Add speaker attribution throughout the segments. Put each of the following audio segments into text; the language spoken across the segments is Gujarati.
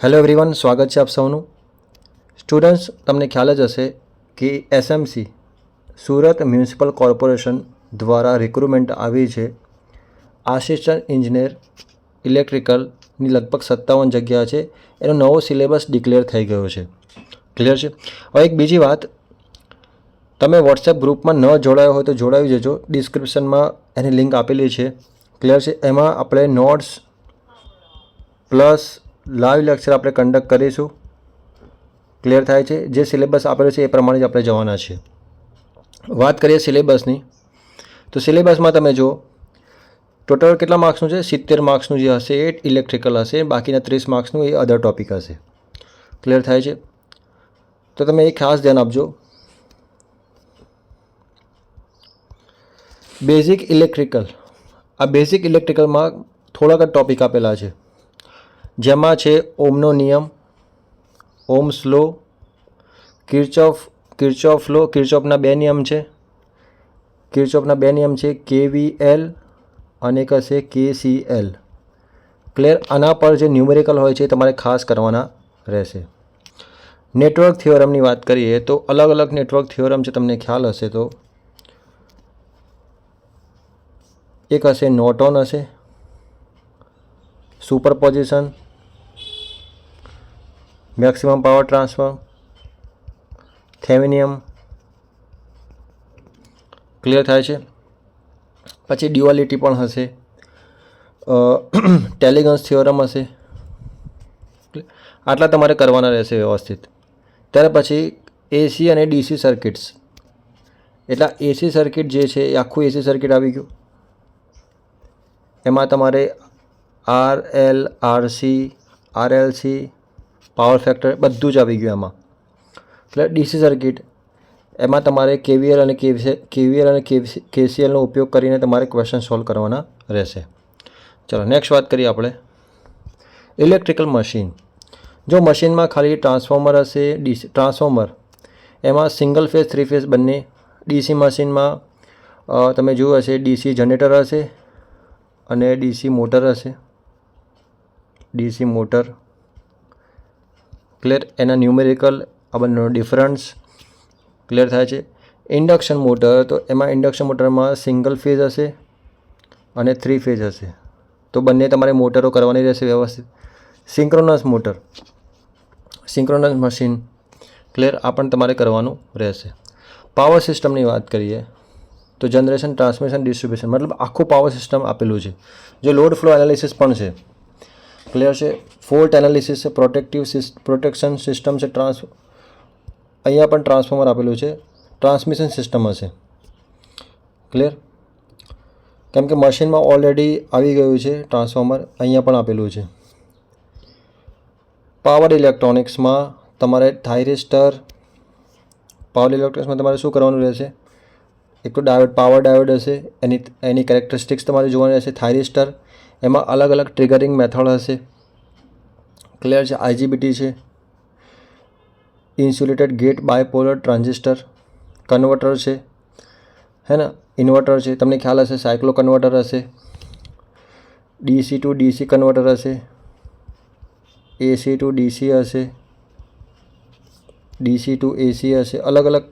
Speaker 1: હેલો એવરીવન, સ્વાગત છે આપ સૌનું. સ્ટુડન્ટ્સ, તમને ખ્યાલ જ હશે કે એસએમસી સુરત મ્યુનિસિપલ કોર્પોરેશન દ્વારા રિક્રુટમેન્ટ આવી છે. આસિસ્ટન્ટ ઇન્જિનિયર ઇલેક્ટ્રિકલની લગભગ 57 જગ્યા છે. એનો નવો સિલેબસ ડિક્લેર થઈ ગયો છે. ક્લિયર છે. હવે એક બીજી વાત, તમે વોટ્સએપ ગ્રુપમાં ન જોડાયો હોય તો જોડાવી જજો. ડિસ્ક્રિપ્શનમાં એની લિંક આપેલી છે. ક્લિયર છે. એમાં આપણે નોટ્સ પ્લસ લાઈવ લેક્ચર આપણે કન્ડક્ટ કરીશું. ક્લિયર થાય છે. જે સિલેબસ આપેલો છે એ પ્રમાણે જ આપણે જવાના છીએ. વાત કરીએ સિલેબસની, તો સિલેબસમાં તમે જો ટોટલ કેટલા માર્ક્સનું છે? 70 માર્ક્સનું જે હશે એ ઇલેક્ટ્રિકલ હશે, બાકીના 30 માર્ક્સનું એ અધર ટોપિક હશે. ક્લિયર થાય છે. તો તમે એ ખાસ ધ્યાન આપજો. બેઝિક ઇલેક્ટ્રિકલ, આ બેઝિક ઇલેક્ટ્રિકલમાં થોડાક જ ટોપિક આપેલા છે, જેમાં છે ઓમનો નિયમ, ઓમ્સ લો, કિર્ચોફ લો. કિર્ચોફના બે નિયમ છે. KVL અને એક હશે KCL. ક્લિયર. આના પર જે ન્યુમેરિકલ હોય છે એ તમારે ખાસ કરવાના રહેશે. નેટવર્ક થિયોરમની વાત કરીએ તો અલગ અલગ નેટવર્ક થિયોરમ છે, તમને ખ્યાલ હશે તો એક હશે નોર્ટન હશે, superposition, maximum power transfer, Thevenin. Clear થાય છે. પછી ડ્યુઆલિટી પણ હશે, ટેલિગન્સ થિયોરમ હશે. આટલા તમારે કરવાના રહેશે વ્યવસ્થિત. ત્યાર પછી એસી અને ડીસી સર્કિટ્સ. એટલે એસી સર્કિટ જે છે એ આખું એસી સર્કિટ આવી ગયું. એમાં તમારે RL, RC, RLC, power factor બધું જ આવી ગયું એમાં. એટલે ડીસી સર્કિટ, એમાં તમારે KVL અને KCLનો ઉપયોગ કરીને તમારે ક્વેશ્ચન સોલ્વ કરવાના રહેશે. ચલો નેક્સ્ટ વાત કરીએ આપણે ઇલેક્ટ્રિકલ મશીન. જો મશીનમાં ખાલી ટ્રાન્સફોર્મર હશે, ટ્રાન્સફોર્મર એમાં સિંગલ ફેઝ, 3 ફેઝ બંને. ડીસી મશીનમાં તમે જોયું હશે ડીસી જનરેટર હશે અને ડીસી મોટર હશે. DC motor. ક્લિયર. એના ન્યુમેરિકલ આ બંનેનો ડિફરન્સ ક્લિયર થાય છે. ઇન્ડક્શન મોટર, તો એમાં ઇન્ડક્શન મોટરમાં સિંગલ ફેઝ હશે અને 3 ફેઝ હશે. તો બંને તમારે મોટરો કરવાની રહેશે વ્યવસ્થિત. Synchronous motor, synchronous machine. Clear. આ પણ તમારે કરવાનું રહેશે. પાવર સિસ્ટમની વાત કરીએ તો જનરેશન, ટ્રાન્સમિશન, ડિસ્ટ્રીબ્યુશન, મતલબ આખું પાવર સિસ્ટમ આપેલું છે. જો લોડ ફ્લો એનાલિસિસ પણ છે. ક્લિયર છે. ફોલ્ટ એનાલિસિસ છે, પ્રોટેક્શન સિસ્ટમ છે, અહીંયા પણ ટ્રાન્સફોર્મર આપેલું છે. ટ્રાન્સમિશન સિસ્ટમ હશે. ક્લિયર. કેમ કે મશીનમાં ઓલરેડી આવી ગયું છે ટ્રાન્સફોર્મર, અહીંયા પણ આપેલું છે. પાવર ઇલેક્ટ્રોનિક્સમાં તમારે થાઇરિસ્ટર, પાવર ઇલેક્ટ્રોનિક્સમાં તમારે શું કરવાનું રહેશે? એક તો પાવર ડાયોડ હશે, એની કેરેક્ટરિસ્ટિક્સ તમારે જોવાની રહેશે. થાઇરિસ્ટર, એમાં અલગ અલગ ટ્રિગરિંગ મેથડ હશે. ક્લિયર છે. IGBT છે, insulated gate bipolar transistor, converter છે, હે ને, ઇન્વર્ટર છે, તમને ખ્યાલ હશે. સાયક્લો કન્વર્ટર હશે, DC to DC કન્વર્ટર હશે, AC to DC હશે, DC to AC હશે, અલગ અલગ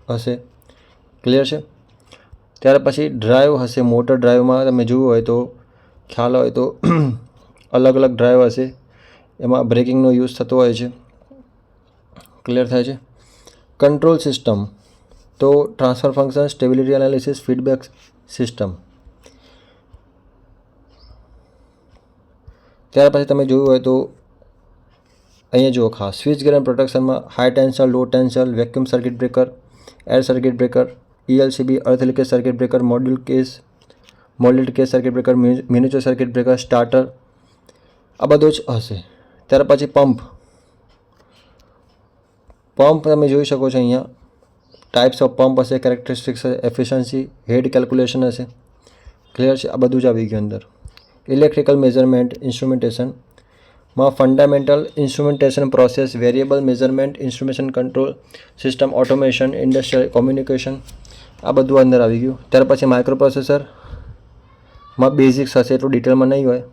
Speaker 1: હશે. ક્લિયર છે. ત્યાર પછી ડ્રાઈવ હશે. મોટર ડ્રાઈવમાં તમે જોયું હોય તો ખ્યાલ હોય તો અલગ અલગ ડ્રાઈવ હશે, એમાં બ્રેકિંગનો યુઝ થતો હોય છે. ક્લિયર થાય છે. કંટ્રોલ સિસ્ટમ, તો transfer function, stability analysis, feedback system. ત્યાર પછી તમે જોયું હોય તો અહીંયા જુઓ ખાસ સ્વિચ ગેર એન્ડ પ્રોટેક્શનમાં high tension, low tension, vacuum circuit breaker, air circuit breaker, ELCB, earth leakage circuit breaker, moulded case circuit breaker, miniature circuit breaker, starter, આ બધું જ હશે. ત્યાર પછી પંપ તમે જોઈ શકો છો અહીંયા. ટાઈપ્સ ઓફ પંપ હશે, કેરેક્ટરિસ્ટિક્સ હશે, એફિશિયન્સી, હેડ કેલ્ક્યુલેશન હશે. ક્લિયર છે. આ બધું જ આવી ગયું અંદર. ઇલેક્ટ્રિકલ મેઝરમેન્ટ ઇન્સ્ટ્રુમેન્ટેશનમાં fundamental instrumentation process, variable measurement instrumentation control system, automation, industrial communication, આ બધું અંદર આવી ગયું. ત્યાર પછી માઇક્રો પ્રોસેસરમાં બેઝિક્સ હશે, એટલું ડિટેલમાં નહીં હોય.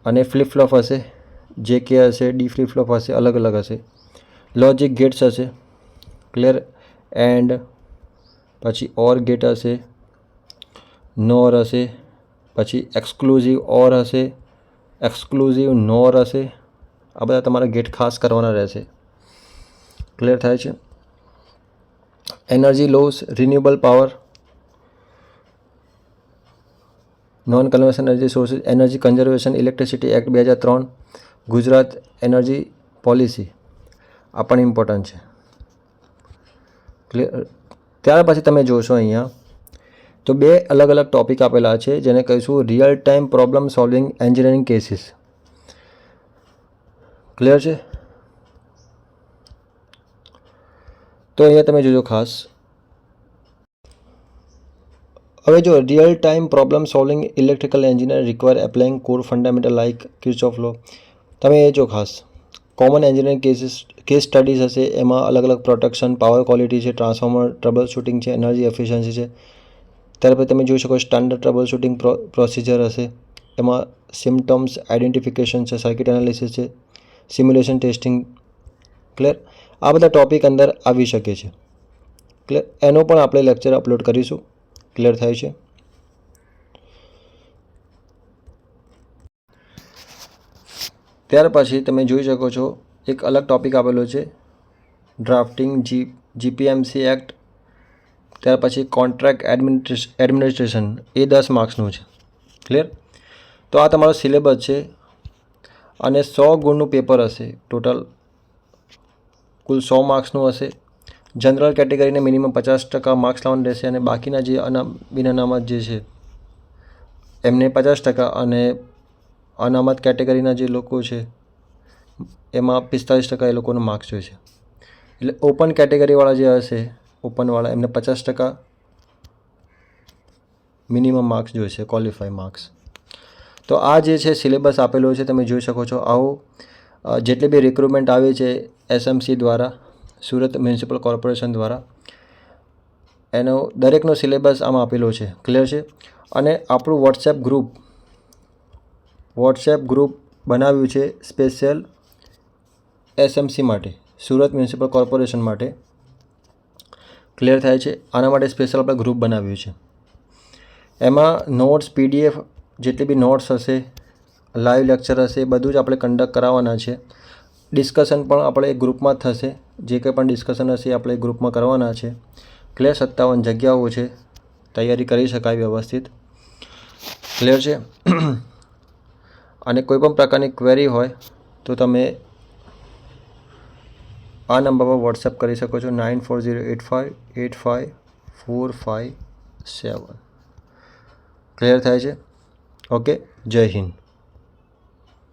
Speaker 1: અને ફ્લિપ ફ્લોપ હશે, JK હશે, ડી ફ્લિપ ફ્લોપ હશે, અલગ અલગ હશે. લોજિક ગેટ્સ હશે, ક્લિયર. એન્ડ પછી ઓર ગેટ હશે, નોર હશે, પછી એક્સક્લુઝિવ ઓર હશે, એક્સક્લુઝિવ નોર હશે. આ બધા તમારા ગેટ ખાસ કરવાના રહેશે. ક્લિયર થાય છે. Energy loss, renewable power, non conventional energy sources, energy conservation electricity act 2003, Gujarat energy policy આ પણ ઇમ્પોર્ટન્ટ છે. ક્લિયર. ત્યાર પછી તમે જોશો અહીંયા તો બે અલગ અલગ ટોપિક આપેલા છે જેને કહીશું real time problem solving engineering cases. Clear છે. તો અહીંયા તમે જોજો ખાસ. હવે જો real time problem solving electrical engineer require applying core fundamental like Kirchhoff law. તમે એ જો ખાસ કોમન એન્જિનિયરિંગ કેસ સ્ટડીઝ હશે. એમાં અલગ અલગ પ્રોટેક્શન, પાવર ક્વોલિટી છે, ટ્રાન્સફોર્મર ટ્રબલ શૂટિંગ છે, એનર્જી એફિશિયન્સી છે. ત્યાર પછી તમે જોઈ શકો સ્ટાન્ડર્ડ ટ્રબલ શૂટિંગ પ્રોસિજર હશે. એમાં સિમ્ટમ્સ આઇડેન્ટિફિકેશન છે, સર્કિટ એનાલિસિસ છે, સિમ્યુલેશન ટેસ્ટિંગ. ક્લિયર. આ બધા ટોપિક અંદર આવી શકે છે. ક્લિયર. એનો પણ આપણે લેક્ચર અપલોડ કરીશું. ક્લિયર થાય છે. ત્યાર પછી તમે જોઈ શકો છો એક અલગ ટોપિક આપેલો છે ડ્રાફ્ટિંગ જીપીએમસી એક્ટ. ત્યાર પછી કોન્ટ્રાક્ટ એડમિનિસ્ટ્રેશન, એ 10 માર્ક્સનું છે. ક્લિયર. તો આ તમારો સિલેબસ છે અને 100 ગુણનું પેપર હશે. ટોટલ કુલ 100 માર્ક્સનું હશે. જનરલ કેટેગરીને મિનિમમ 50% માર્ક્સ લાવવાનું રહેશે અને બાકીના જે બિન અનામત જે છે એમને 50% અને અનામત કેટેગરીના જે લોકો છે એમાં 45% એ લોકોનો માર્ક્સ જોઈશે. એટલે ઓપન કેટેગરીવાળા જે હશે, ઓપનવાળા, એમને 50% મિનિમમ માર્ક્સ જોઈશે, ક્વોલિફાય માર્ક્સ. તો આ જે છે સિલેબસ આપેલો છે, તમે જોઈ શકો છો. આવો જેટલી બી રિક્રુટમેન્ટ આવી છે SMC દ્વારા, સુરત મ્યુનિસિપલ કોર્પોરેશન દ્વારા, એનો દરેકનો સિલેબસ આમાં આપેલો છે. ક્લિયર છે. અને આપણું વોટ્સએપ ગ્રુપ બનાવ્યું છે સ્પેશિયલ SMC માટે, સુરત મ્યુનિસિપલ કોર્પોરેશન માટે. ક્લિયર થાય છે. આના માટે સ્પેશિયલ આપણે ગ્રુપ બનાવ્યું છે. એમાં નોટ્સ, PDF, જેટલી બી નોટ્સ હશે, લાઈવ લેક્ચર હશે, બધું જ આપણે કન્ડક્ટ કરાવવાના છે. ડિસ્કશન પણ આપણે ગ્રુપમાં જ થશે. જે કંઈ પણ ડિસ્કશન હશે આપણે ગ્રુપમાં કરવાના છે. ક્લિયર. 57 જગ્યાઓ છે, તૈયારી કરી શકાય વ્યવસ્થિત. ક્લિયર છે. અને કોઈ પણ પ્રકારની ક્વેરી હોય તો તમે આ નંબર પર વોટ્સએપ કરી શકો છો 9408585457. ક્લિયર થાય છે. ઓકે. જય હિન્દ.